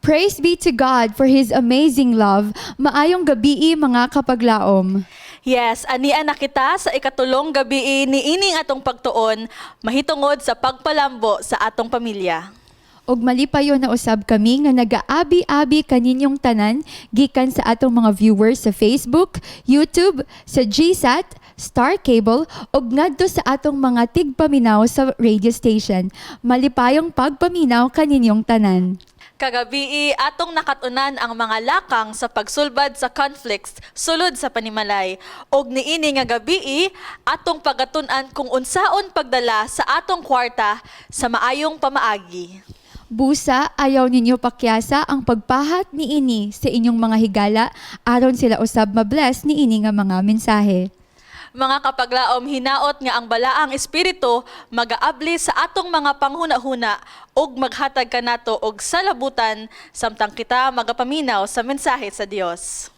Praise be to God for His amazing love. Maayong gabi mga kapaglaom. Yes, anian na kita sa ikatulong gabi ni ining atong pagtuon, mahitungod sa pagpalambo sa atong pamilya. Og malipayon na usab kami nga nagaabi-abi kaninyong tanan gikan sa atong mga viewers sa Facebook, YouTube, sa GSAT, Star Cable og ngadto sa atong mga tigpaminaw sa radio station. Malipayong pagpaminaw kaninyong tanan. Kagabi atong nakatunan ang mga lakang sa pagsulbad sa conflicts sulod sa panimalay. Og niini nga gabi atong pagatun-an kung unsaon pagdala sa atong kwarta sa maayong pamaagi. Busa, ayaw ninyo pakyasa ang pagpahat ni ini sa inyong mga higala aron sila usab mabless ni ini nga mga mensahe. Mga kapaglaom, hinaot nga ang balaang espiritu magaabli sa atong mga panghuna-huna ug maghatag kanato og salabutan samtang kita magapaminaw sa mensahe sa Dios.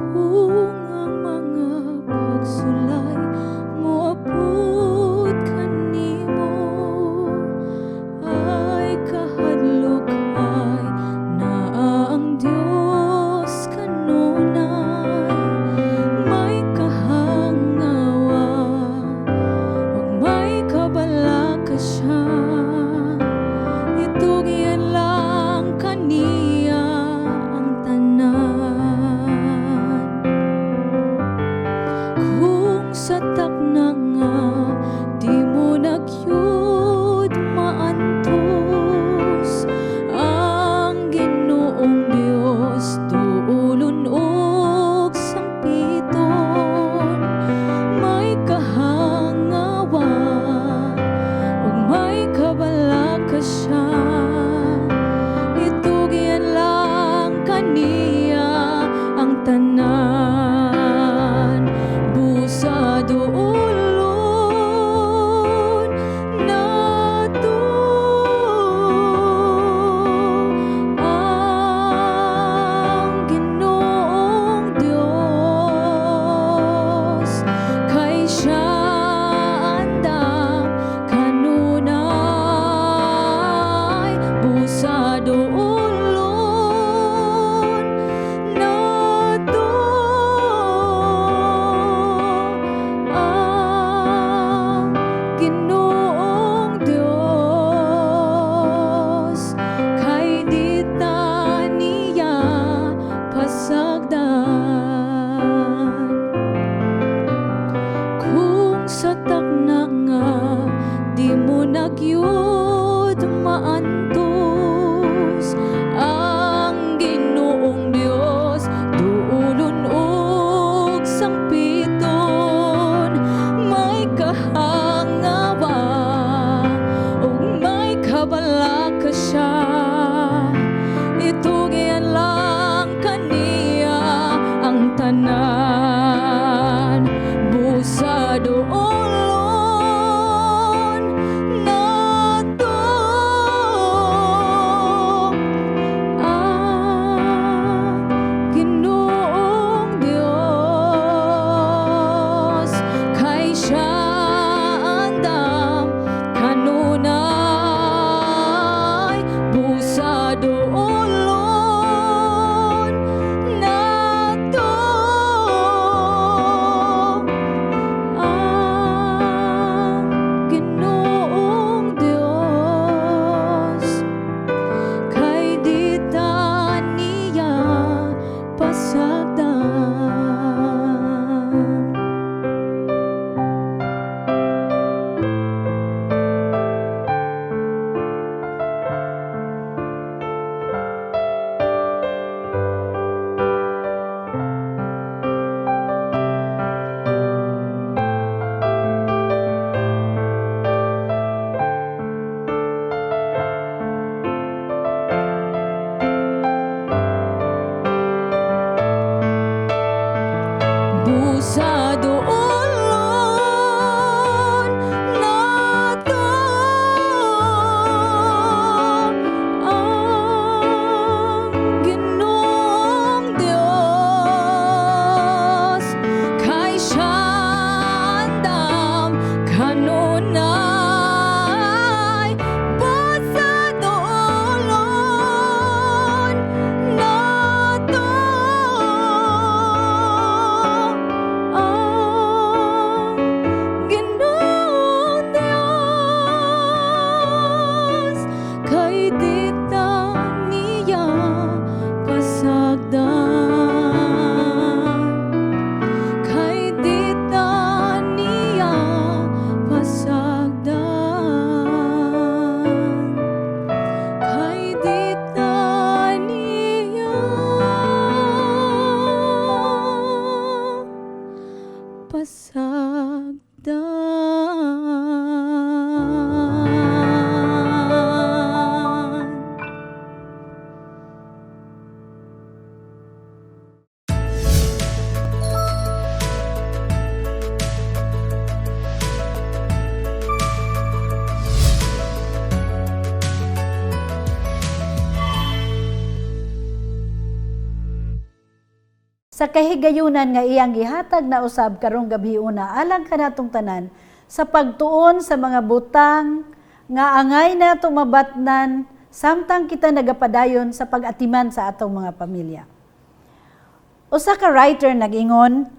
Kung ang mga pagsulay mo abot kanimo ay kahadlok-ay na ang Dios kanunay may kahangawa ug may kabalaka siya itugyan lang kaniya ang tanan. Kung satak na nga di mo nagyud maantos ang Ginoong Dios tuulon og sangpiton may kahangawa ug may kabalaka siya itugyan lang kaniya ang tanan. Busa doolon nato ang Ginoong Dios kay siya andam kanunay. Busa doolon nato ang Ginoong Dios kay di ta niya pasagdan. Kung satak na nga di mo nagyud maantos ang Ginoong Dios duulon og sangpiton may kahangawa ug may kabalaka siya itugyan lang kaniya ang tanan. Busa doolon nato ang Ginoong Dios kay siya andam kanunay. Busa doolon nato busa doon nato ang Ginoong Dios kay siyandam kanunay busa doon nato ang Ginoong Dios kay dita niya pasagdan kay dita niya pasagdan kay dita niya pasagdan. Sa kahigayunan nga iyang gihatag na usab karong gabi una alang kanatong tanan sa pagtuon sa mga butang nga angay na tumabatnan samtang kita nagapadayon sa pag-atiman sa atong mga pamilya. Usa ka writer nag-ingon,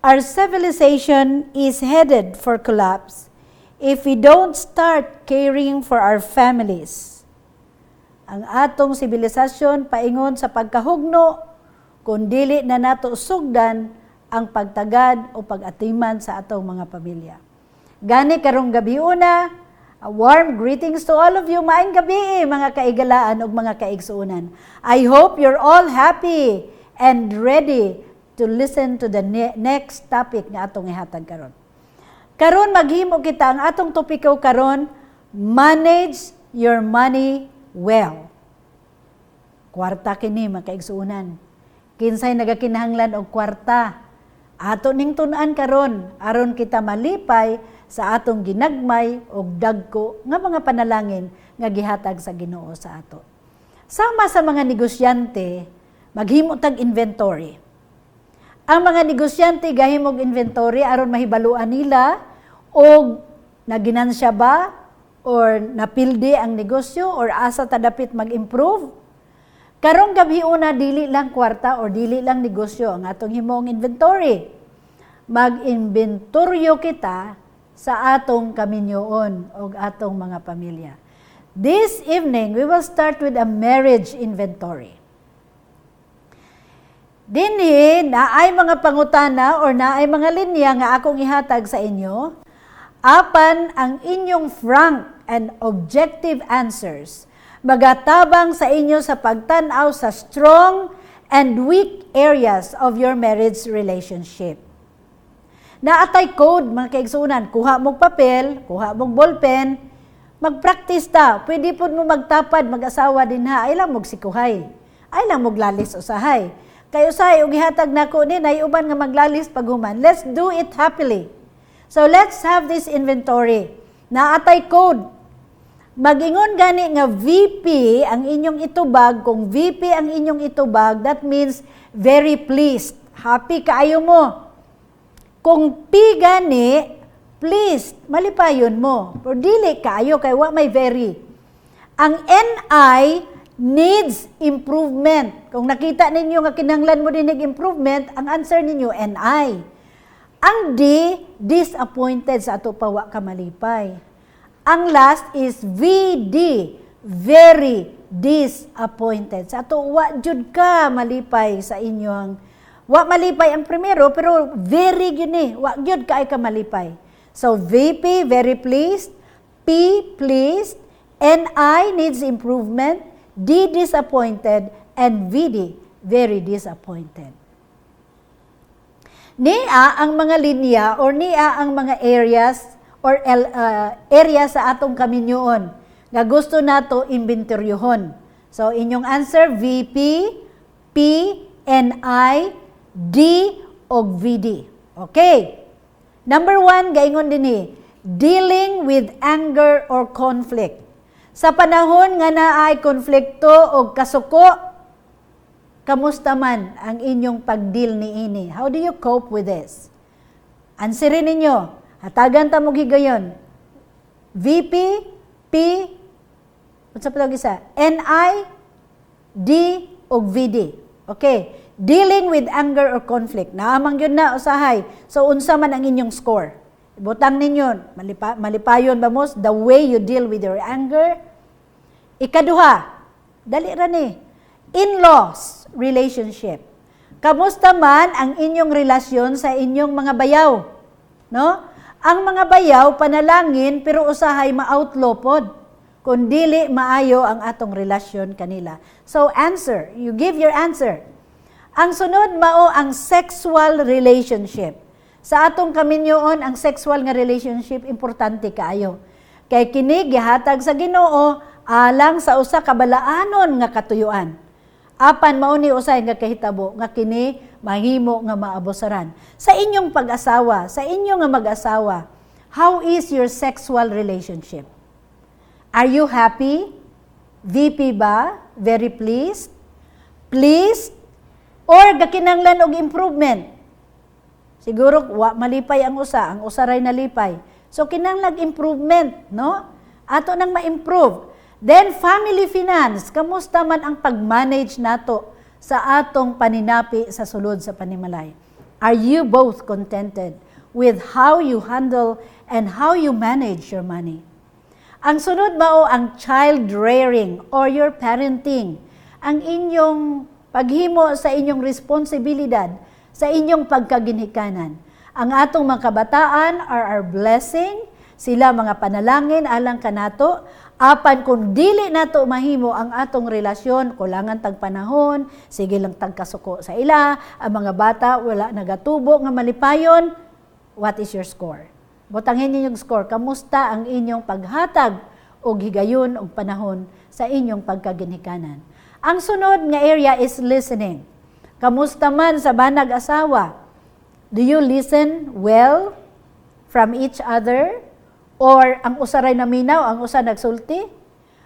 our civilization is headed for collapse if we don't start caring for our families. Ang atong sibilisasyon paingon sa pagkahugno kung dili na nato sugdan ang pagtagad o pag-atiman sa atong mga pamilya. Gani karong gabi una, a warm greetings to all of you. Maayong gabi mga kaigalaan ug mga kaigsuunan. I hope you're all happy and ready to listen to the next topic nga atong ihatag karon. Karon maghimo kita ang atong topiko karon, manage your money well. Kwarta kini mga kaigsuunan. Kinsay nagakinahanglan og kwarta. Ato ning tun-an karon aron kita malipay sa atong ginagmay og dagko nga mga panalangin nga gihatag sa Ginoo sa ato. Sama sa mga negosyante, maghimo tag inventory. Ang mga negosyante gahimog inventory aron mahibaluan nila og naginansya ba or napildi ang negosyo or asa ta dapit mag-improve. Karong gabi una dili lang kwarta or dili lang negosyo ang atong himong inventory. Mag-inventoryo kita sa atong kaminyoon o atong mga pamilya. This evening, we will start with a marriage inventory. Dinhi, naay mga pangutana or naay mga linya nga akong ihatag sa inyo, apan ang inyong frank and objective answers magatabang sa inyo sa pagtan-aw sa strong and weak areas of your marriage relationship. Naatay code, mga kaigsunan, kuha mong papel, kuha mong ballpen, mag-practice ta. Pwede po mo magtapad, mag-asawa din ha, ay lang magsikuhay, ay lang maglalis usahay. Kayo usahay, ug ihatag na ko ni, naiuban nga maglalis paghuman. Let's do it happily. So let's have this inventory. Naatay code. Mag-ingon gani nga VP ang inyong itubag, kung VP ang inyong itubag, that means very pleased. Happy kaayo mo. Kung P gani, pleased, malipayon mo. Pero dili kaayo, kay wa may very. Ang NI needs improvement. Kung nakita ninyo nga kinahanglan mo dinig improvement, ang answer ninyo NI. Ang D, disappointed sa ato pa wa ka malipay. Ang last is VD, very disappointed. Sa ato, wa jud ka malipay sa inyong, wa malipay ang primero, pero very yun eh, wa jud ka ay ka malipay. So, VP, very pleased, P, pleased, NI, needs improvement, D, disappointed, and VD, very disappointed. Niya ang mga linya or niya ang mga areas or area sa atong kaminyoon nga gusto nato inventoryohon. So inyong answer VP, P, NI, D, og VD. Okay. Number 1, gaingon din ni, dealing with anger or conflict. Sa panahon nga naay konflikto o kasuko, kamusta man ang inyong pag-deal niini? How do you cope with this? Answerin ninyo. Hatagan ta mo higayon. VP, P, unsa pa isa? NI, D, o VD. Okay. Dealing with anger or conflict. Naamang yun na, usahay. So, unsa man ang inyong score? Ibutang ninyo, malipayon ba mo, the way you deal with your anger. Ikaduha, dali ra ni, in-laws relationship. Kamusta man ang inyong relasyon sa inyong mga bayaw? No? Ang mga bayaw, panalangin, pero usahay ma-outlaw pod. Kung dili maayo ang atong relasyon kanila. So, answer. You give your answer. Ang sunod mao ang sexual relationship. Sa atong kaminyoon, ang sexual nga relationship, importante kaayo. Kay kini gihatag sa Ginoo alang sa usa ka balaanon nga katuyuan. Apan mao ni usay nga kahitabo nga kini mahimo nga maabusaran. Sa inyong pag-asawa, sa inyo nga mag-asawa, how is your sexual relationship? Are you happy? VP ba? Very pleased? Pleased? Or gakinanglan og improvement? Siguro malipay ang usa ray nalipay. So kinanglan improvement, no? Ato nang ma-improve. Then family finance, kamusta man ang pag-manage nato sa atong paninapi sa sulod sa panimalay? Are you both contented with how you handle and how you manage your money? Ang sunod mao ang child rearing or your parenting. Ang inyong paghimo sa inyong responsibilidad sa inyong pagkaginhikanan. Ang atong mga kabataan are our blessing, sila mga panalangin alang kanato. Apan kung dili nato mahimo ang atong relasyon, kulangan tag panahon, sige lang tag kasuko sa ila, ang mga bata wala nagatubo nga malipayon, what is your score? Butangin niyo yung score. Kamusta ang inyong paghatag o higayon o panahon sa inyong pagkaginhikanan? Ang sunod nga area is listening. Kamusta man sa banag asawa? Do you listen well from each other? Or ang usa ray naminaw, ang usa nagsulti?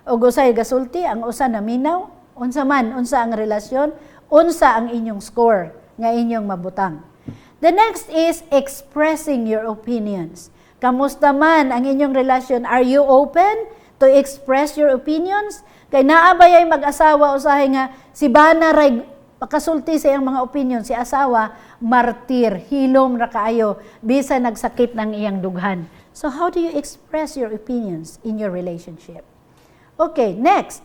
O usay gasulti, ang usa naminaw? Unsa man, unsa ang relasyon? Unsa ang inyong score nga inyong mabutang? The next is expressing your opinions. Kamusta man ang inyong relasyon? Are you open to express your opinions? Kay naabay ay mag-asawa usahay nga si bana ray pakasulti sa iyang mga opinion, si asawa martir, hilom ra kaayo bisa nagsakit ng iyang dughan. So how do you express your opinions in your relationship? Okay, next.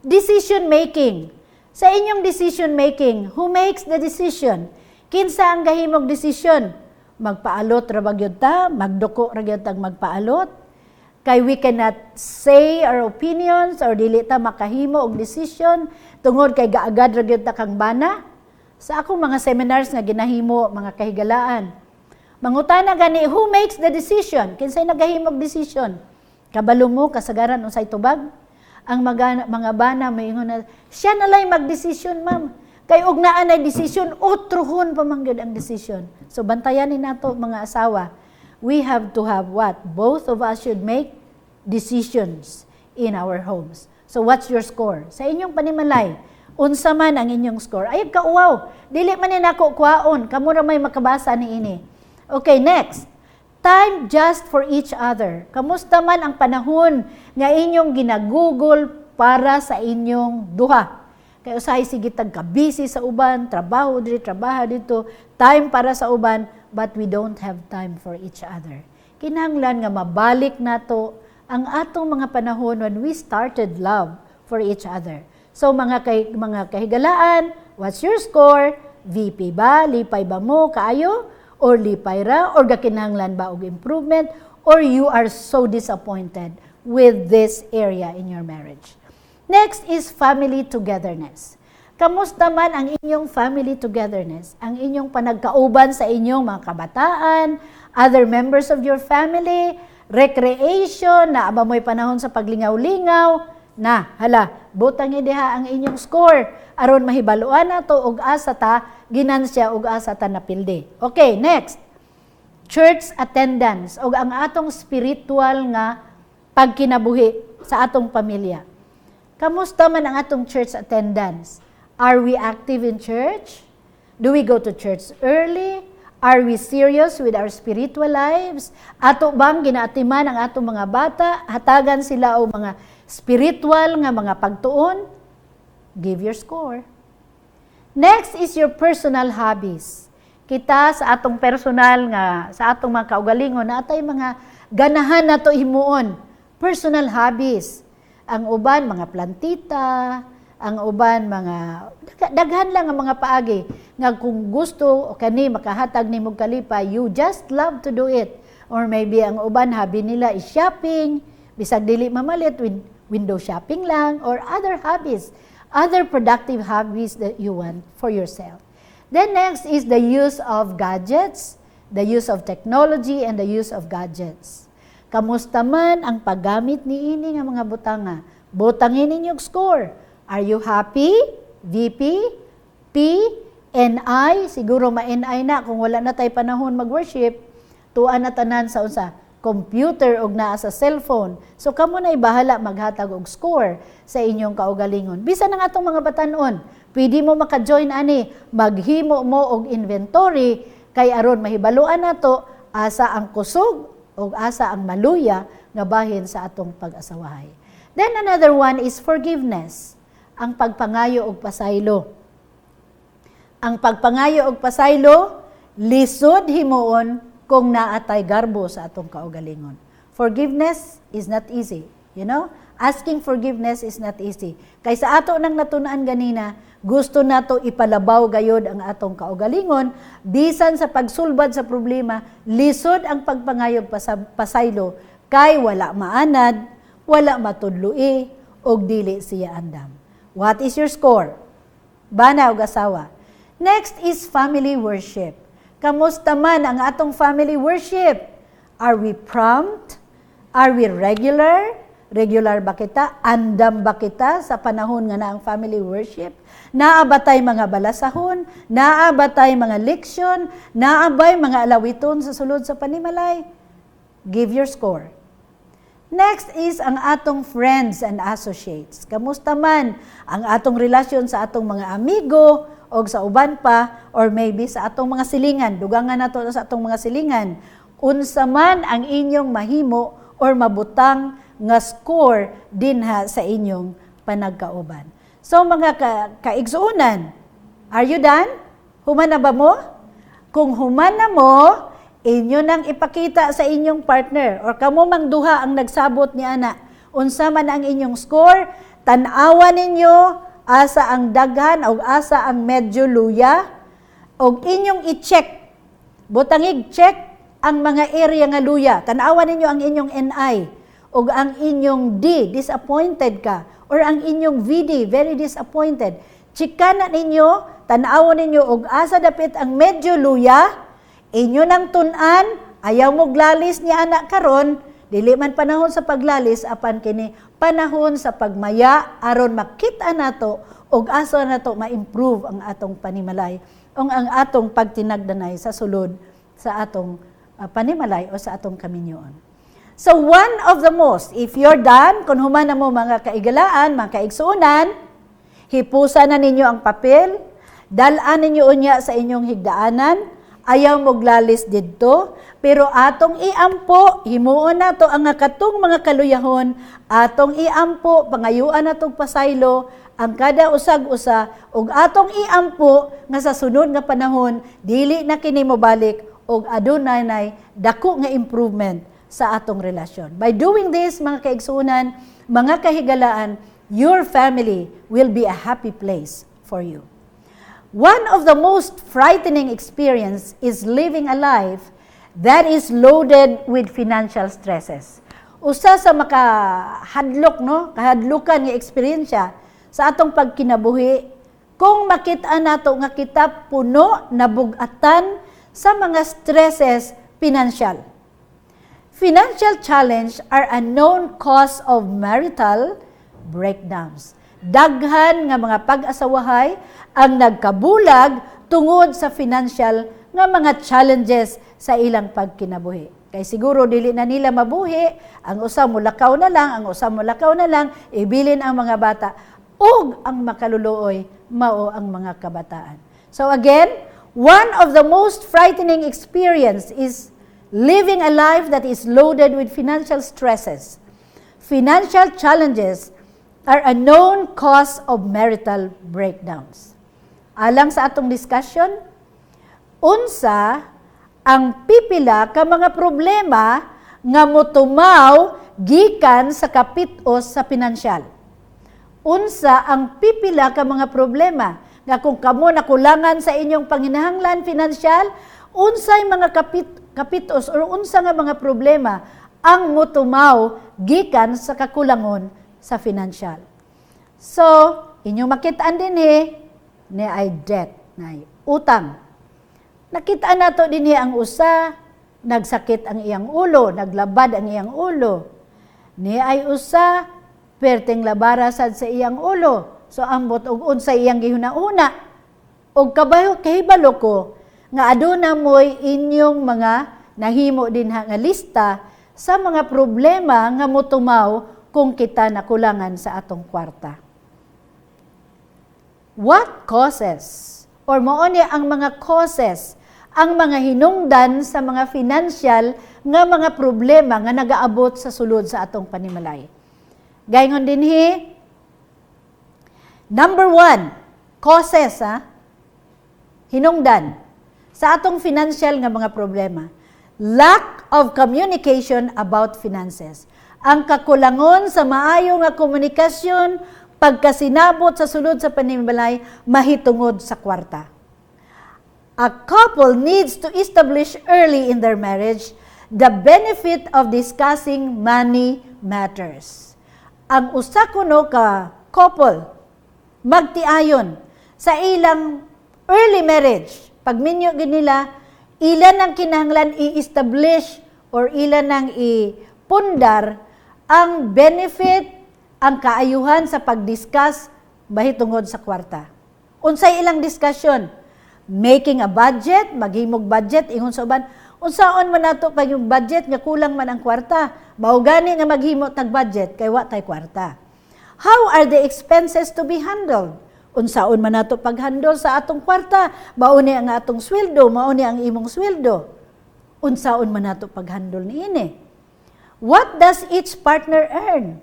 Decision making. Sa inyong decision making, who makes the decision? Kinsa ang gahimong decision? Magpaalot ra ba gyud ta? Magduko ra gyud tag magpaalot? Kay we cannot say our opinions or dili ta makahimo og decision tungod kay gaagad ra gyud ta kang bana. Sa akong mga seminars nga ginahimo, mga kahigalaan, mangutana gani, who makes the decision? Kinsay nagahimo og decision? Kabalo mo kasagaran unsay tubag? Ang mga bana moingon na siya na lay magdesisyon, ma'am. Kay ug naa nay desisyon, utruhon pa man gyud ang desisyon. So bantayan ni nato mga asawa. We have to have what? Both of us should make decisions in our homes. So what's your score? Sa inyong panimalay, unsa man ang inyong score? Ay kauwaw, dili man ni nako kuhaon, kamo ra may makabasa niini. Okay, next. Time just for each other. Kamusta man ang panahon nga inyong ginagugol para sa inyong duha? Kay usahay sige tag ka-busy sa uban, trabaho dito, time para sa uban, but we don't have time for each other. Kinahanglan nga mabalik nato ang atong mga panahon when we started love for each other. So mga kahigalaan, what's your score? VP ba? Lipay ba mo? Kaayo? Or lipay ra? Or gakinahanglan ba og improvement? Or you are so disappointed with this area in your marriage? Next is family togetherness. Kamusta man ang inyong family togetherness? Ang inyong panagkauban sa inyong mga kabataan, other members of your family, recreation, na aba mo'y panahon sa paglingaw-lingaw, Na, hala, butang diha ang inyong score aron mahibaluan nato og asa ta ginansya og asa ta napildi. Okay, next. Church attendance og ang atong spiritual nga pagkinabuhi sa atong pamilya. Kamusta man ang atong church attendance? Are we active in church? Do we go to church early? Are we serious with our spiritual lives? Ato bang ginaatiman ang atong mga bata? Hatagan sila og mga spiritual nga mga pagtuon? Give your score. Next is your personal hobbies. Kita sa atong personal nga, sa atong mga kaugalingon, na atay mga ganahan nato himuon. Personal hobbies. Ang uban, mga plantita, ang uban, mga daghan lang ang mga paagi. Nga kung gusto o kani makahatag ni mong kalipay, you just love to do it. Or maybe ang uban, hobby nila is shopping, bisag dili mamalit, window shopping lang, or other hobbies, other productive hobbies that you want for yourself. Then next is the use of gadgets, the use of technology, and the use of gadgets. Kamusta man ang paggamit ni ini nga mga butanga? Butangin ninyong score. Are you happy? VP? P? NI? Siguro ma-NI na kung wala na tayo panahon mag-worship. Tuan na tanan sa unsa? Computer og naa sa cellphone. So kamo na ibahala maghatag og score sa inyong kaugalingon. Bisan ang atong mga batanon, pwede mo maka-join ani, maghimo mo og inventory kay aron mahibaluan nato asa ang kusog o asa ang maluya nga bahin sa atong pag-asawahay. Then another one is forgiveness, ang pagpangayo og pasaylo. Ang pagpangayo og pasaylo, lisod himuon kung naatay garbo sa atong kaugalingon. Forgiveness is not easy, you know? Asking forgiveness is not easy. Kay sa ato nang natunan ganina, gusto nato ipalabaw gayod ang atong kaugalingon, bisan sa pagsulbad sa problema, lisod ang pagpangayog pasaylo, kay wala maanad, wala matudloi, og dili siya andam. What is your score? Bana og asawa. Next is family worship. Kamusta man ang atong family worship? Are we prompt? Are we regular? Regular ba kita? Andam ba kita sa panahon nga na ang family worship? Naa ba tay mga balasahon? Naa ba tay mga leksyon? Naa ba mga alawiton sa sulod sa panimalay? Give your score. Next is ang atong friends and associates. Kamusta man ang atong relasyon sa atong mga amigo o sa uban pa, or maybe sa atong mga silingan, dugangan nato sa atong mga silingan, unsa man ang inyong mahimo or mabutang nga score dinha sa inyong panagkauban. So mga kaigsuunan, are you done? Human na ba mo? Kung human na mo, inyo nang ipakita sa inyong partner or kamo mang duha ang nagsabot ni ana. Unsa man ang inyong score, tan-awan ninyo asa ang daghan o asa ang medyo luya o inyong i-check. Butangig check ang mga area nga luya. Tan-awan ninyo ang inyong NI o ang inyong D, disappointed ka, or ang inyong VD, very disappointed. Chika na ninyo, tan-awan ninyo og asa dapit ang medyo luya, inyo nang tunan, ayaw mo glalis ni anak karon, dili man panahon sa paglalis, apan kini panahon sa pagmaya, aron makita nato og asa nato ma-improve ang atong panimalay, o ang atong pagtinagdanay sa sulod sa atong panimalay o sa atong kaminyoon. So one of the most, if you're done, kung human na mo mga kaigalaan, mga kaigsuunan, hipusan na ninyo ang papel, dalaan ninyo unya sa inyong higdaanan, ayaw mo glalis didto, pero atong iampo, himuon nato ang katong mga kaluyahon, atong iampo, pangayuan natong pasaylo, ang kada usag-usa, ug atong iampo nga sa sunod nga panahon, dili na kini mobalik, ug adunay dako nga improvement sa atong relasyon. By doing this, mga kaigsuunan, mga kahigalaan, your family will be a happy place for you. One of the most frightening experience is living a life that is loaded with financial stresses. Usa sa makahadlok, no? Kahadlukan nga eksperyensya sa atong pagkinabuhi kung makita nato nga kita puno na bugatan sa mga stresses financial. Financial challenge are a known cause of marital, breakdowns. Daghan nga mga pag-asawahay ang nagkabulag tungod sa financial nga mga challenges sa ilang pagkinabuhi. Kay siguro dili na nila mabuhi, ang usa mulakaw na lang, ibilin ang mga bata, ug ang makaluluoy mao ang mga kabataan. So again, one of the most frightening experience is living a life that is loaded with financial stresses. Financial challenges are a known cause of marital breakdowns. Alang sa atong discussion, unsa ang pipila ka mga problema nga motumaw gikan sa kapitos sa pinansyal. Unsa ang pipila ka mga problema nga kung kamo nakulangan sa inyong panginahanglan pinansyal, unsay mga kapitos o unsa nga mga problema ang motumaw gikan sa kakulangon sa pinansyal. So, inyong makitaan din ni ay debt, na utang. Nakita nato din ang usa, nagsakit ang iyang ulo, naglabad ang iyang ulo. Ni ay usa, perteng labara sad sa iyang ulo. So ambot og unsa iyang gihuna-una. Og kahibalo ko nga aduna moy inyong mga nahimo din nga lista sa mga problema nga motumaw kung kita nakulangan sa atong kwarta. What causes or mao ni ang mga causes, ang mga hinungdan sa mga financial nga mga problema nga nagaabot sa sulod sa atong panimalay. Gayon dinhi, number 1, causes, hinungdan sa atong financial nga mga problema. Lack of communication about finances. Ang kakulangon sa maayo nga komunikasyon pagkasinabot sa sulod sa panimalay mahitungod sa kwarta. A couple needs to establish early in their marriage the benefit of discussing money matters. Ang usa kuno ka couple magtiayon sa ilang early marriage. Pagminyo gid nila, ilan ang kinahanglan i-establish or ilan ang ipundar ang benefit, ang kaayuhan sa pag-discuss bahitungod sa kwarta. Unsay ilang discussion? Making a budget, maghimog budget, ingon sa uban, unsaon man nato pag yung budget nga kulang man ang kwarta. Mao gani nga maghimo tag budget kay wa tay kwarta. How are the expenses to be handled? Unsaon man nato pag-handle sa atong kwarta? Mao ni ang atong sweldo, mao ni ang imong sweldo. Unsaon man nato pag-handle niini? What does each partner earn?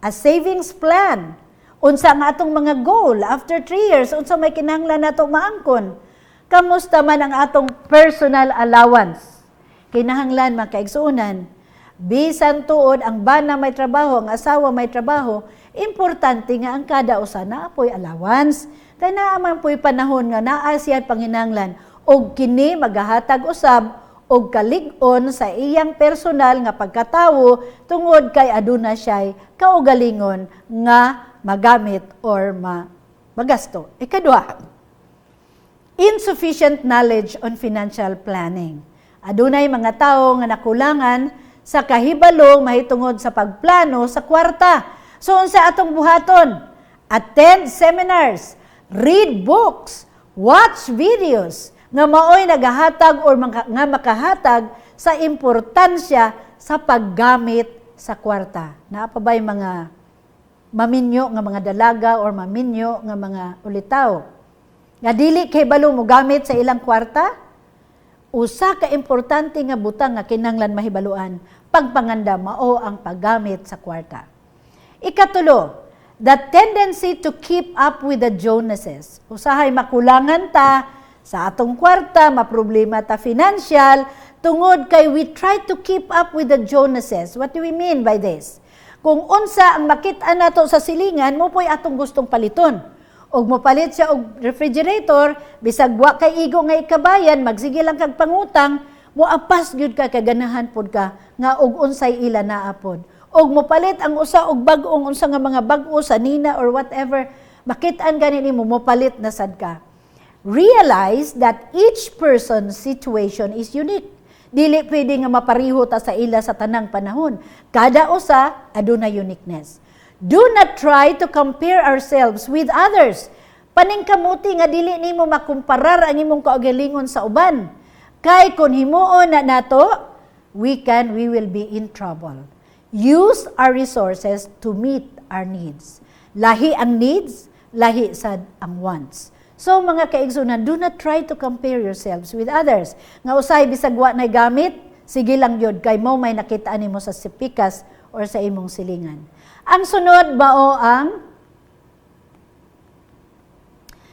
A savings plan. Unsa nga atong mga goal after 3 years, unsa may kinahanglan nato maangkon? Kamusta man ang atong personal allowance? Kinahanglan makaigsuonan. Bisan tuod ang bana may trabaho, ang asawa may trabaho, importante nga ang kada usa na apoy allowance. Kay naa man po'y panahon nga naa siya panginahanglan og kini magahatag usab og kalig-on sa iyang personal nga pagkatawo tungod kay aduna siya'y kaugalingon nga magamit or magasto. Ikaduha, insufficient knowledge on financial planning. Adunay mga tao nga nakulangan sa kahibalo mahitungod sa pagplano sa kwarta. So unsa atong buhaton? Attend seminars, read books, watch videos nga maoy nagahatag or nga makahatag sa importansya sa paggamit sa kwarta. Naa pa ba'y mga maminyo nga mga dalaga or maminyo nga mga ulitaw nga dili kay balo mo gamit sa ilang kwarta? Usa ka importante nga butang nga kinahanglan mahibaluan pagpanganda mao ang paggamit sa kwarta. Ikatulo, the tendency to keep up with the Joneses. Usahay makulangan ta sa atong kwarta, maproblema ta financial, tungod kay we try to keep up with the Joneses. What do we mean by this? Kung unsa ang makita nato sa silingan, mo po'y atong gustong paliton. Og mopalit siya og refrigerator, bisag wa kay igo nga ikabayan, magsige lang kag pangutang, moapas gyud ka kaganahan pod ka nga og unsay ila naapod. Og mopalit ang usa og bag-ong unsa nga mga bag-o sa nina or whatever, makit-an gani nimo mopalit na sad ka. Realize that each person's situation is unique. Dili pwede nga mapariho ta sa ila sa tanang panahon. Kada usa aduna uniqueness. Do not try to compare ourselves with others. Paningkamuti nga dili nimo makumparar ang imong kaugalingon sa uban. Kay kung himuon na nato, we will be in trouble. Use our resources to meet our needs. Lahi ang needs, lahi sad ang wants. So mga kaigsunan, do not try to compare yourselves with others. Nga usay bisag wa nay gamit, sige lang yun, kay mo may nakita nimo sa sipikas or sa imong silingan. Ang sunod bao ang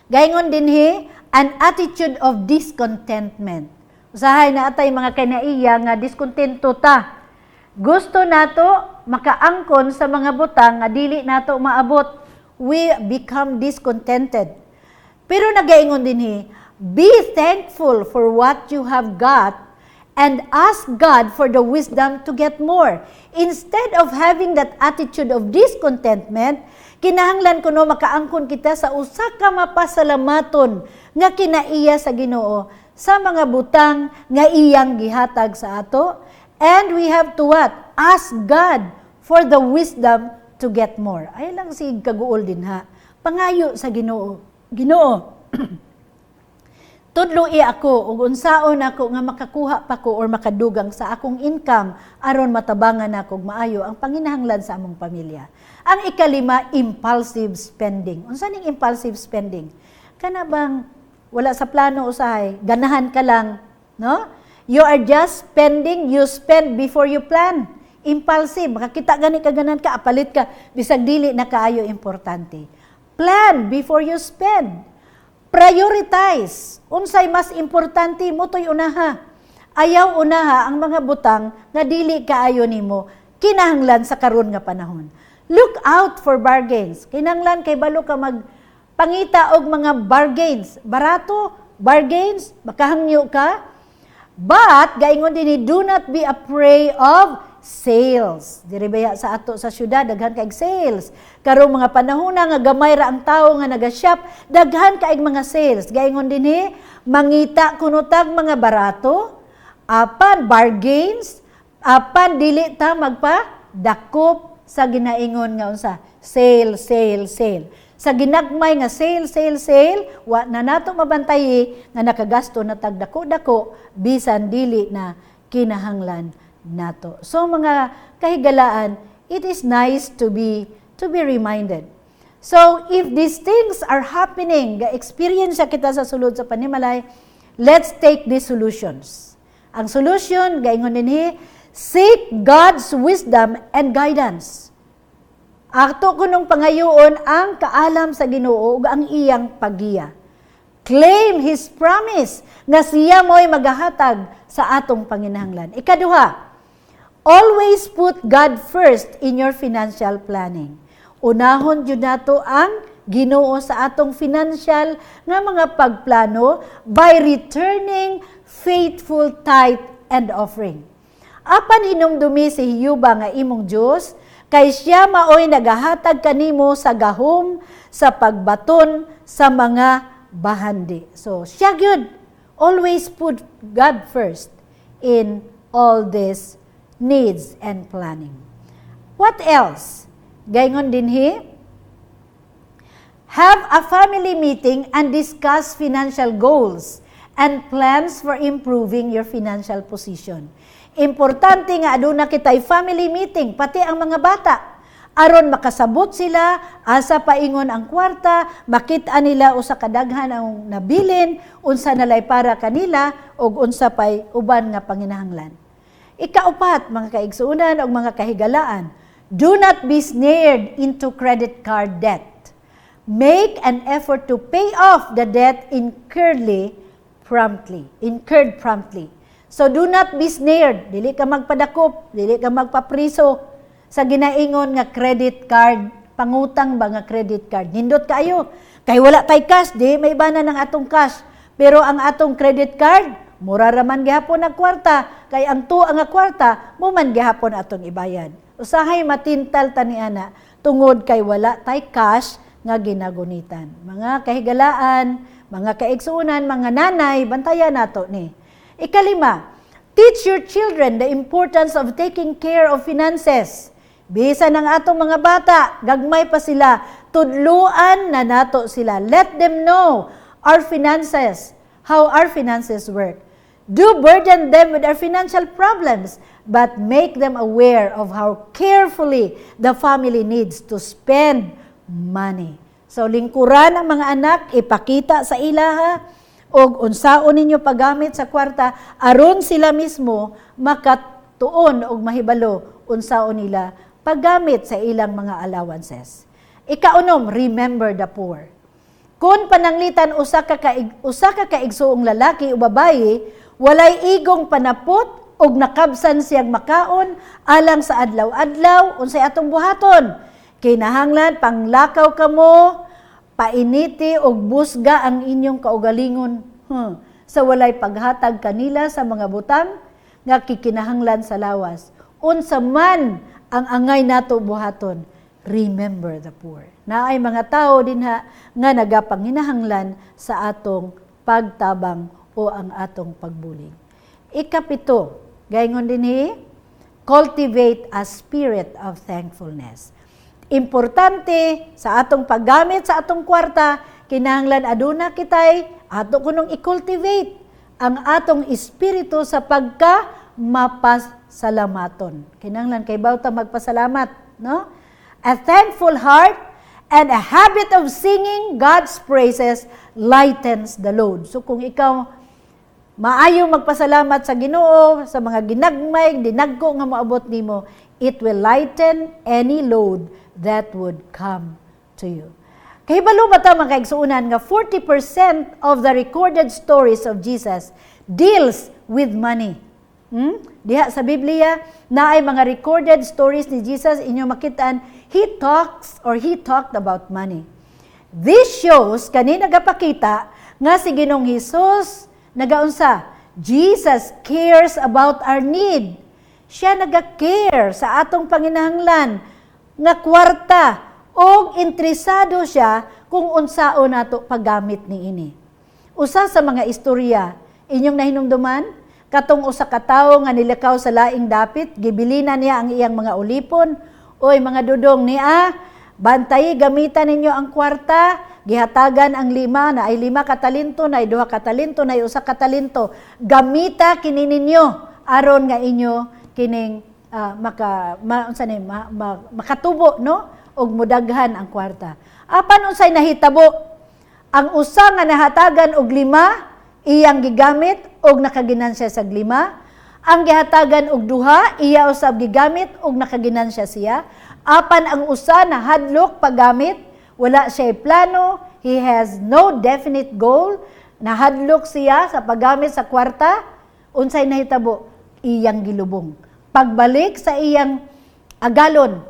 gaingon dinhi an attitude of discontentment. Usahay na atay mga kinaiya nga diskontento ta. Gusto nato makaangkon sa mga butang nga dili nato maabot. We become discontented. Pero nagaingon dinhi, be thankful for what you have got and ask God for the wisdom to get more. Instead of having that attitude of discontentment, kinahanglan kuno makaangkon kita sa usa ka mapasalamaton nga kinaiya sa Ginoo sa mga butang nga iyang gihatag sa ato. And we have to what? Ask God for the wisdom to get more. Ay lang si kaguol din ha. Pangayo sa Ginoo. Ginoo. Tudlo ako ug unsaon ako nga makakuha pa ko or makadugang sa akong income aron matabangan ako maayo ang panginahanglan sa among pamilya. Ang ikalima, impulsive spending. Unsa ning impulsive spending? Kana bang wala sa plano usahay, ganahan ka lang, no? You are just spending, you spend before you plan. Impulsive, makakita gani ka ganan ka, apalit ka, bisag dili na kaayo importante. Plan before you spend. Prioritize. Unsay mas importante mo to'y unaha. Ayaw unaha ang mga butang nga dili kaayo nimo kinahanglan sa karon nga panahon. Look out for bargains. Kinahanglan kay balo ka magpangita og mga bargains. Barato, bargains, makahangyo ka. But gaingon dinhi, do not be a prey of sales. Diri baya sa ato sa syudad daghan kaig sales. Karong mga panahon nga gamay ra ang tawo nga naga-shop, daghan kaig mga sales. Gaingon dinhi, mangita kuno tag mga barato, apan bargains, apan dili ta magpadakop sa ginaingon nga unsa, sale, sale, sale. Sa ginagmay nga sale, sale, sale, wa na nato mabantayi nga nakagasto na tag dako-dako bisan dili na kinahanglan nato. So mga kahigalaan, it is nice to be reminded. So if these things are happening, ga-experience kita sa sulod sa panimalay, let's take these solutions. Ang solution, gaingon dinhi, seek God's wisdom and guidance. Ato kunong pangayoon ang kaalam sa Ginoo ug ang iyang paggiya. Claim His promise na siya mo'y magahatag sa atong panginahanglan. Ikaduha, always put God first in your financial planning. Unahon jud nato ang Ginoo sa atong financial nga mga pagplano by returning faithful tithe and offering. Apan hinumdumi si Hiyuba nga imong Dios, kay siya maoy nagahatag kanimo sa gahom, sa pagbaton, sa mga bahandi. So, siya gyud, always put God first in all these needs and planning. What else? Gaingon dinhi, have a family meeting and discuss financial goals and plans for improving your financial position. Importante nga aduna kitay family meeting, pati ang mga bata. Aron makasabot sila, asa paingon ang kwarta, makita nila usa kadaghan ang nabilin, unsa nalay para kanila, o unsa pay uban nga panginahanglan. Ikaupat, mga kaigsuunan o mga kahigalaan, do not be snared into credit card debt. Make an effort to pay off the debt incurred promptly. So do not be snared. Dili ka magpadakop, dili ka magpapriso sa ginaingon nga credit card, pangutang ba nga credit card. Nindot kayo. Kay wala tay cash, di may bana ng atong cash. Pero ang atong credit card, mura raman gihapon ang kwarta. Kay ang tuwa nga kwarta, muman gihapon atong ibayad. Usahay matintal taniana tungod kay wala tay cash nga ginagunitan. Mga kahigalaan, mga kaigsuunan, mga nanay, bantayan nato ni. Ikalima, teach your children the importance of taking care of finances. Bisan ng atong mga bata, gagmay pa sila, tudluan na nato sila. Let them know our finances, how our finances work. Do burden them with our financial problems, but make them aware of how carefully the family needs to spend money. So, lingkuran ang mga anak, ipakita sa ilaha, o unsaon ninyo paggamit sa kwarta, aron sila mismo makatuon og mahibalo unsaon nila paggamit sa ilang mga allowances. Ikaunom, remember the poor. Kung pananglitan usa ka kaigsuong lalaki o babayi, walay igong panapot og nakabsan siyang makaon alang sa adlaw-adlaw unsay atong buhaton. Kinahanglan panglakaw kamo, painiti og busga ang inyong kaugalingon sa walay paghatag kanila sa mga butang nga kikinahanglan sa lawas. Unsa man ang angay nato buhaton, remember the poor. Naay mga tao dinha nga nagapanginahanglan sa atong pagtabang o ang atong pagbulig. Ikapito, gayon dinhi, cultivate a spirit of thankfulness. Importante sa atong paggamit sa atong kwarta, kinahanglan aduna kitay ato kunong i-cultivate ang atong espiritu sa pagka-mapasalamaton. Kinahanglan kay bawta magpasalamat, no? A thankful heart and a habit of singing God's praises lightens the load. So kung ikaw maayo magpasalamat sa Ginoo, sa mga ginagmay, dinagko nga moabot nimo, it will lighten any load that would come to you. Kahibalo ba ta mga kaigsuunan nga 40% of the recorded stories of Jesus deals with money. Diha sa Biblia, na ay mga recorded stories ni Jesus, inyo makitaan, he talked about money. This shows, kanina nagapakita, nga si Ginoong Hesus, nagaunsa, Jesus cares about our need. Siya nagaka-care sa atong panginahanglan, nga kwarta, o interesado siya kung unsaon nato paggamit ni ini. Usa sa mga istorya, inyong nahinumduman, katong usa ka tawo nga nilakaw sa laing dapit, gibilina niya ang iyang mga ulipon, oy mga dudong niya, bantayi gamitan ninyo ang kwarta, gihatagan ang 5, na ay 5 katalento, na ay 2 katalento, na ay 1 katalento, gamita kini ninyo, aron nga inyo kining makatubo, no? Og mudaghan ang kwarta. Apan unsay nahitabo? Ang usa nga nahatagan og 5, iyang gigamit og nakaginansya sa 5. Ang gihatagan og 2, iya usab gigamit og nakaginansya siya. Apan ang usa nahadlok paggamit, wala siya plano, he has no definite goal, nahadlok siya sa paggamit sa kwarta, unsay nahitabo? Iyang gilubong. Pagbalik sa iyang agalon,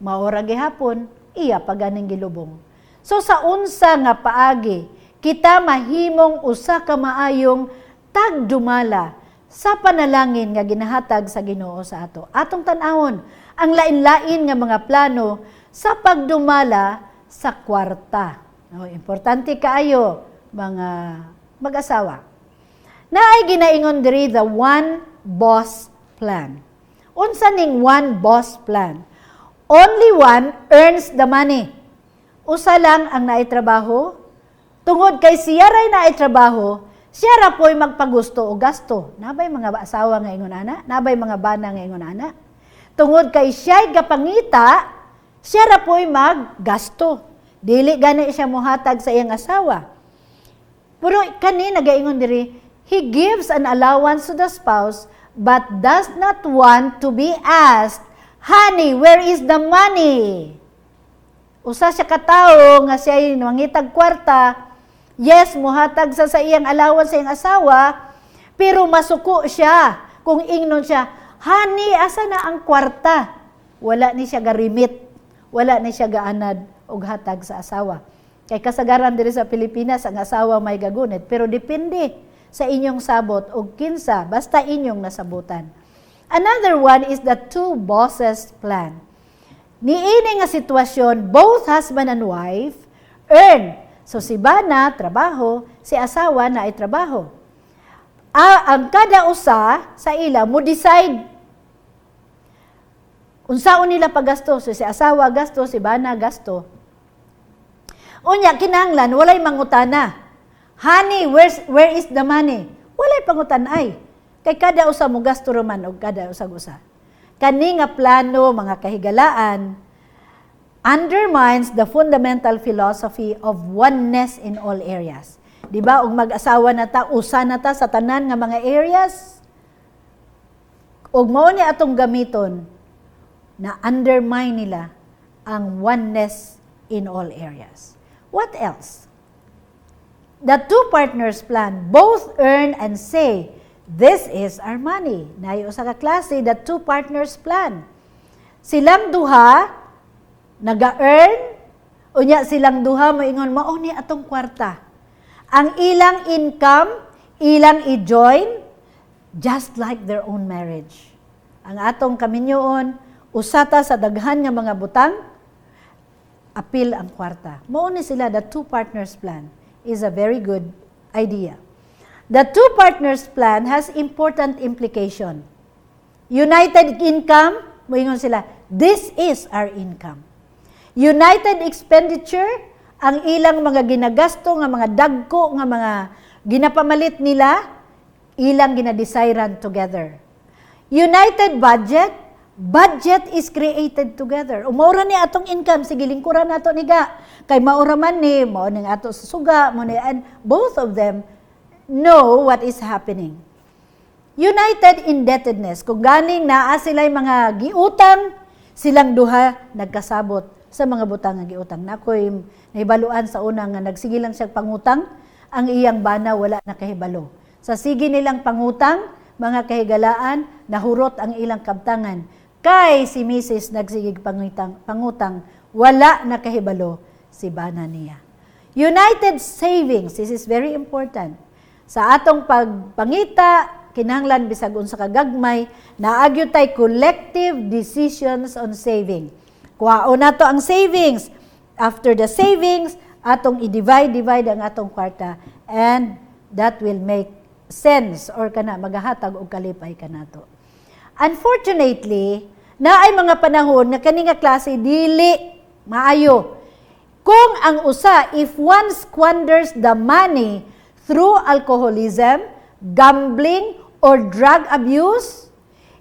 maora gihapon, iya paganing gilubong. So sa unsa nga paagi, kita mahimong usa ka maayong tagdumala sa panalangin nga ginahatag sa Ginoo sa ato. Atong tan-awon ang lain-lain nga mga plano sa pagdumala sa kwarta. No, importante kaayo mga mag-asawa. Naay ginaingon diri the one boss plan. Unsa ning one boss plan? Only one earns the money. Usa lang ang naitrabaho. Tungod kay siya ray naitrabaho, siya ra po'y magpagusto o gasto. Nabay mga asawa nga ingon ana, nabay mga bana nga ingon ana. Tungod kay siya'y gapangita, siya ra po'y maggasto. Dili gani siya mohatag sa iyang asawa. Pero kani nagaingon diri, he gives an allowance to the spouse but does not want to be asked, "Honey, where is the money?" Usa siya katawo nga siya mangitag kwarta, yes, muhatag sa iyang allowance sa iyang asawa, pero masuko siya kung ingnon siya, "Honey, asa na ang kwarta?" Wala ni siya garimit, wala ni siya gaanad og hatag sa asawa. Kay kasagaran diri sa Pilipinas ang asawa may gagunit, pero depende sa inyong sabot og kinsa basta inyong nasabutan. Another one is the two bosses plan. Niini nga sitwasyon, both husband and wife earn. So si bana trabaho, si asawa na ay trabaho. Ang kada usa sa ila mo decide Unsaon nila pagasto? So, si asawa gasto, si bana gasto. Unya, kinahanglan, walay mangutana. Honey, where is the money? Walay pangutanay. Kay kada usa mo gasto raman o kada usag-usa. Kani nga plano, mga kahigalaan, undermines the fundamental philosophy of oneness in all areas. Di ba? Ug mag-asawa na ta, usa na ta sa tanan nga mga areas. Ug mao ni atong gamiton na undermine nila ang oneness in all areas. What else? The two partners plan, both earn and say, this is our money. Nayo sa kaklase, the two partners plan. Silang duha, naga-earn, unya silang duha, moingon, mao ni atong kwarta. Ang ilang income, ilang i-join, just like their own marriage. Ang atong kaminyoon, usata sa daghan nga mga butang, apil ang kwarta. Mao ni sila, the two partners plan is a very good idea. The two partners plan has important implication. United income, moingon sila, this is our income. United expenditure, ang ilang mga ginagasto nga mga dagko nga mga ginapamalit nila, ilang ginadesiran together. United budget, budget is created together. Umaura ni atong income, sige lingkuran nato niga. Kay maura man ni, mao ning ato sa suga, mo ni, and both of them know what is happening. United indebtedness, kung ganing naa sila'y mga giutang, silang duha nagkasabot sa mga butang nga giutang. Nakoy nahibaluan sa una nga nagsige lang siya pangutang, ang iyang bana wala nakahibalo. Sa sige nilang pangutang, mga kahigalaan, nahurot ang ilang kabtangan. Kay si Mrs. nagsigig pangutang, wala nakahibalo si bana niya. United savings, this is very important. Sa atong pagpangita, kinahanglan bisag unsa ka gagmay, naagyo tay collective decisions on saving. Kuhaon nato ang savings. After the savings, atong i-divide ang atong kwarta, and that will make sense or kana magahatag og kalipay kanato. Unfortunately, naay mga panahon nga kani nga klase dili maayo. Kung ang usa, if one squanders the money through alcoholism, gambling, or drug abuse,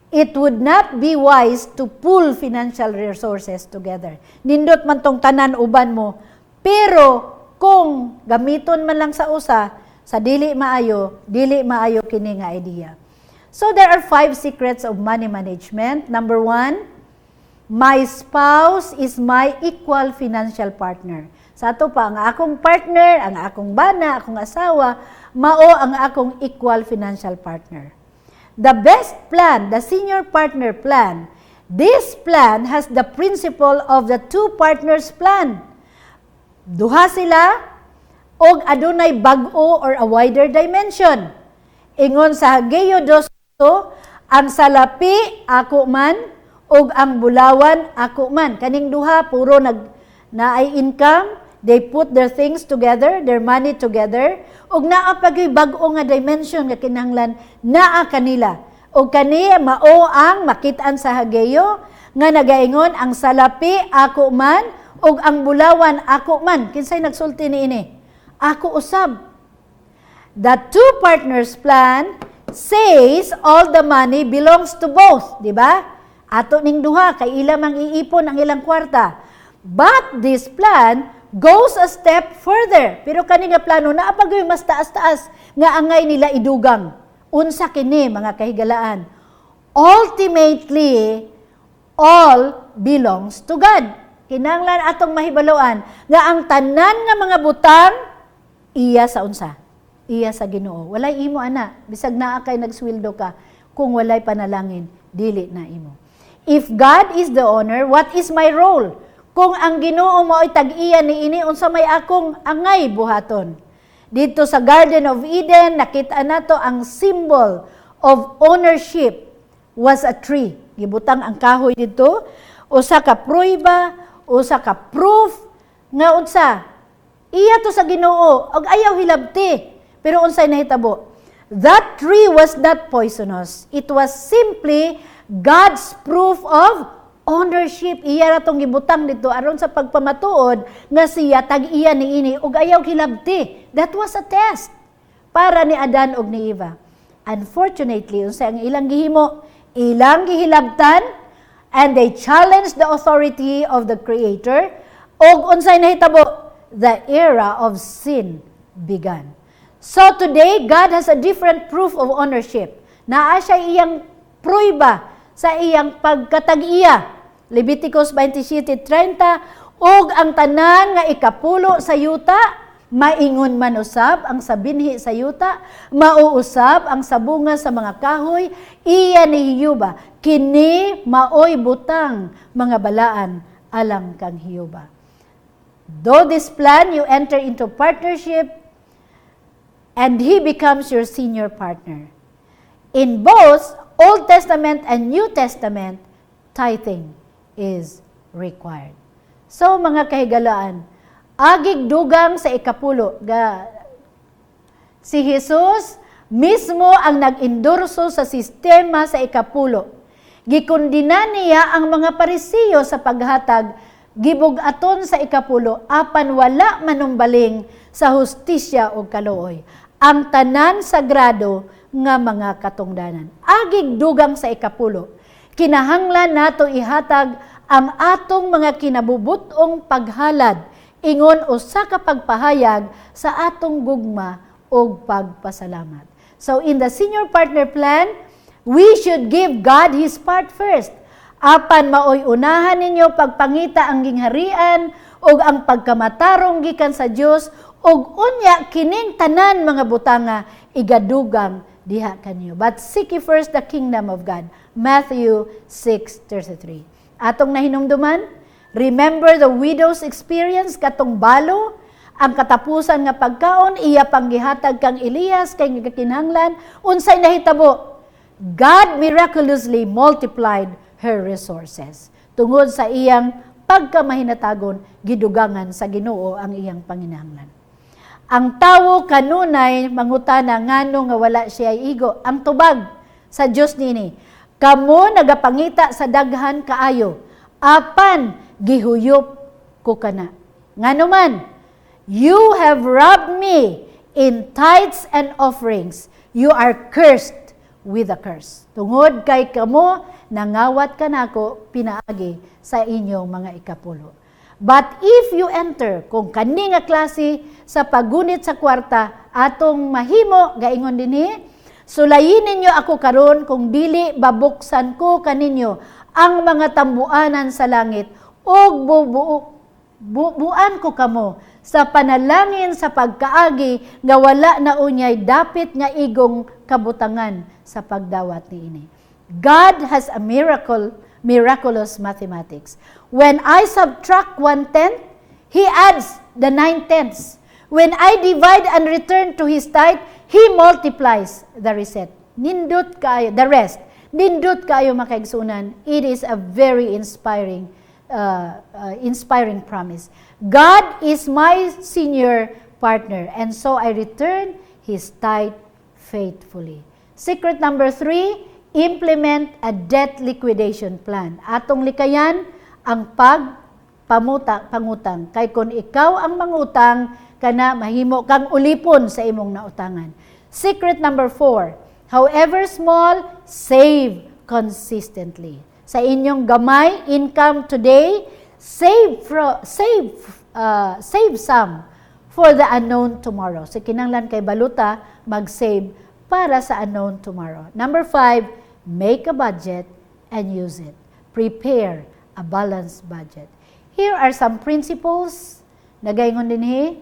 it would not be wise to pool financial resources together. Nindot man tong tanan uban mo, pero kung gamiton man lang sa usa, sa dili maayo kini nga idea. So there are 5 secrets of money management. Number 1, my spouse is my equal financial partner. Sa ato pa, ang akong partner, ang akong bana, akong asawa, mao ang akong equal financial partner. The best plan, the senior partner plan, this plan has the principle of the two partners plan. Duha sila, og adunay bag-o or a wider dimension. Ingon sa Hageo 2:8, ang salapi ako man og ang bulawan ako man. Kaning duha puro naay income, they put their things together, their money together, og naa pagay bag-o nga dimension nga kinahanglan naa kanila. Og kani mao ang makitaan sa Hageo nga nagaingon ang salapi ako man og ang bulawan ako man. Kinsay nagsulti niini? Ako usab. The two partners plan says all the money belongs to both, di ba? Ato ning duha kay ila mang iipon ang ilang kwarta. But this plan goes a step further. Pero kani nga plano naa pagoy mas taas-taas nga angay nila idugang. Unsa kini mga kahigalaan? Ultimately, all belongs to God. Kinahanglan atong mahibaloan nga ang tanan nga mga butang iya sa unsa? Iya sa Ginoo. Walay imo ana, bisag naa kay nagsweldo ka, kung walay panalangin, dili na imo. If God is the owner, what is my role? Kung ang Ginoo mo ay tag-iya niini, unsa may akong angay buhaton? Dito sa Garden of Eden, nakita nato ang symbol of ownership was a tree. Gibutang ang kahoy dito, usa ka pruiba, usa ka proof nga unsa iya to sa Ginoo og ayaw hilabti. Pero unsay nahitabo? That tree was not poisonous. It was simply God's proof of ownership iya ra tong gibutang dito aron sa pagpamatuod nga siya tag-iya niini ug ayaw hilabti. That was a test para ni Adan ug ni Eva. Unfortunately, unsa ang ilang gihimo, ilang gihilabtan, and they challenged the authority of the Creator, ug unsay nahitabo, the era of sin began. So today, God has a different proof of ownership. Naa siya iyang pruiba sa iyang pagkatag-iya. Leviticus 27:30, ug ang tanan nga ikapulo sa yuta, maingon man usab ang sabinhi sa yuta, mauusab ang sabunga sa mga kahoy, iya ni Hiyuba, kini maoy butang mga balaan alang kang Hiyuba. Though this plan, you enter into partnership, and he becomes your senior partner. In both Old Testament and New Testament, tithing is required. So mga kahigalaan, agig dugang sa ikapulo. Si Jesus mismo ang nag-endorso sa sistema sa ikapulo. Gikundina niya ang mga Parisiyo sa paghatag, gibugaton sa ikapulo, apan wala manumbaling sa hustisya o kaluoy. Ang tanan sagrado nga mga katungdanan. Agig dugang sa ikapulo. Kinahanglan nato ihatag ang atong mga kinabubutong paghalad ingon usa ka pagpahayag sa atong gugma o pagpasalamat. So in the senior partner plan, we should give God His part first. Apan maoy unahan ninyo pagpangita ang gingharian o ang pagkamatarong gikan sa Dios ug unya kining tanan mga butanga igadugang diha kanyo. But seek ye first the kingdom of God. Matthew 6:33. Atong nahinumduman, remember the widow's experience katong balo, ang katapusan nga pagkaon, iya panggihatag kang Elias kay kinahanglan, unsay nahitabo? God miraculously multiplied her resources. Tungod sa iyang pagkamahinatagon, gidugangan sa Ginoo ang iyang panginahanglan. Ang tawo kanunay mangutana ngano nga wala siya igo. Ang tubag sa Dios nini, kamo nagapangita sa daghan kaayo, apan gihuyop ko kana. Ngano man, you have robbed me in tithes and offerings. You are cursed with a curse. Tungod kay kamo nangawat kanako pinaagi sa inyong mga ikapulo. But if you enter, kung kani nga klase sa pagunit sa kwarta, atong mahimo, gaingon dinhi, sulayin ninyo ako karon kung dili babuksan ko kaninyo ang mga tambuanan sa langit o buuan ko kamo sa panalangin sa pagkaagi nga wala na unyay dapit nga igong kabutangan sa pagdawat niini. God has a miraculous mathematics. When I subtract 1/10, He adds the 9/10. When I divide and return to His tithe, He multiplies the rest. Nindot kayo, the rest. Nindot kayo makaigsunan. It is a very inspiring promise. God is my senior partner, and so I return His tithe faithfully. Secret number 3, implement a debt liquidation plan. Atong likayan ang pangutang. Kay kung ikaw ang mangutang, kana mahimo kang ulipon sa imong nautangan. Secret number 4, however small, save consistently. Sa inyong gamay income today, save some for the unknown tomorrow. So kinahanglan kay baluta mag-save para sa unknown tomorrow. Number 5, make a budget and use it. Prepare a balanced budget. Here are some principles na gaingon dinhi.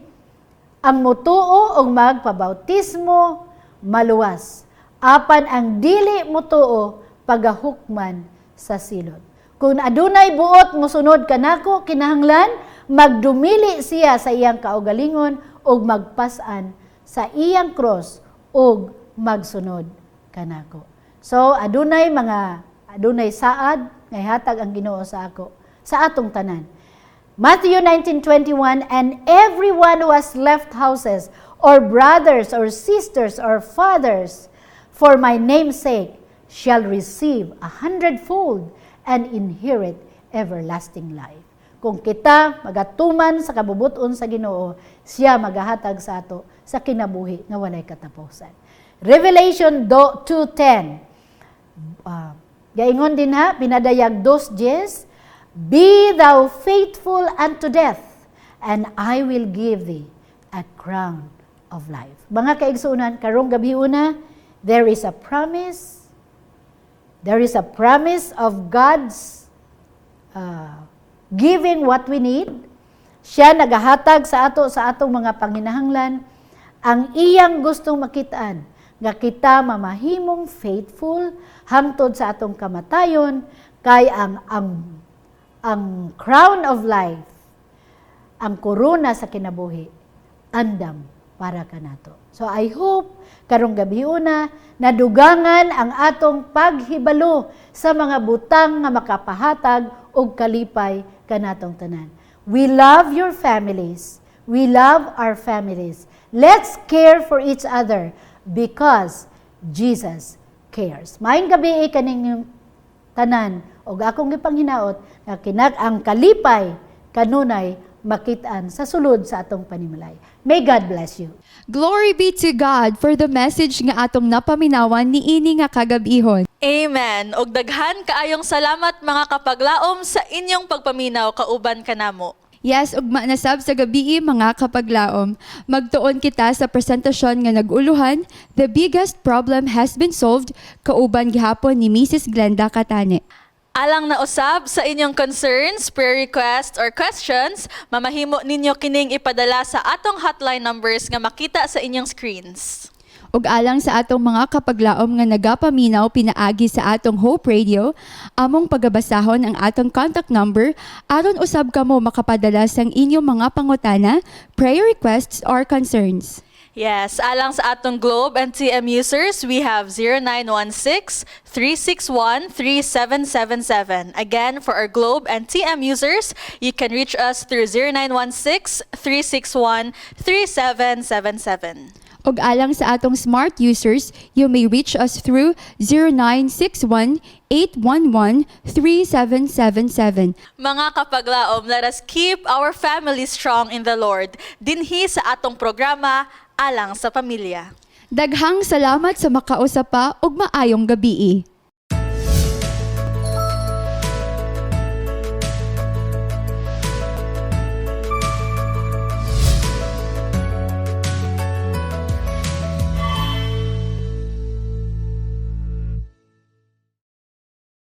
Ang mutuo og magpabautismo maluwas. Apan ang dili mutuo pagahukman sa silot. Kung adunay buot mosunod kanako, kinahanglan magdumili siya sa iyang kaugalingon og magpasan sa iyang cross og magsunod kanako. So adunay saad nga hatag ang Ginoo sa ako, sa atong tanan. Matthew 19:21, and everyone who has left houses or brothers or sisters or fathers for my name's sake shall receive 100-fold and inherit everlasting life. Kung kita magatuman sa kabubuton sa Ginoo, siya magahatag sa ato sa kinabuhi nga walay katapusan. Revelation 2:10. Gaingon din ha, pinadayag 2:10, Be thou faithful unto death, and I will give thee a crown of life. Mga kaigsunan, karong gabi una, there is a promise. There is a promise of God's giving what we need. Siya nagahatag sa atong mga panginahanglan. Ang iyang gustong makitaan, nga kita mamahimong faithful hangtod sa atong kamatayon, kay ang crown of life, ang korona sa kinabuhi, andam para kanato. So I hope karong gabi una nadugangan ang atong paghibalo sa mga butang nga makapahatag og kalipay kanatong tanan. We love your families. We love our families. Let's care for each other because Jesus cares. Maayong gabi kaning tanan og akong gipanghinaot nga kinag ang kalipay kanunay makitaan sa sulod sa atong panimalay. May God bless you. Glory be to God for the message nga atong napaminawan niini nga kagabihon. Amen. Og daghan kaayong salamat mga kapaglaom sa inyong pagpaminaw kauban kanamo. Yes, ug manasab sa gabi mga kapaglaom. Magtuon kita sa presentasyon nga naguluhan, The Biggest Problem Has Been Solved, kauban gihapon ni Mrs. Glenda Catane. Alang nausab sa inyong concerns, prayer requests, or questions, mamahimo ninyo kining ipadala sa atong hotline numbers nga makita sa inyong screens. Ug alang sa atong mga kapaglaom nga nagapaminaw pinaagi sa atong Hope Radio, among pagabasahon ang atong contact number aron usab kamo makapadala sang inyong mga pangutana, prayer requests, or concerns. Yes, alang sa atong Globe and TM users, we have 0916-361-3777. Again, for our Globe and TM users, you can reach us through 0916-361-3777. Ug alang sa atong smart users, you may reach us through 0961-811-3777. Mga kapaglaom, let us keep our family strong in the Lord. Dinhi sa atong programa, Alang sa Pamilya. Daghang salamat sa makausap pa ug maayong gabii.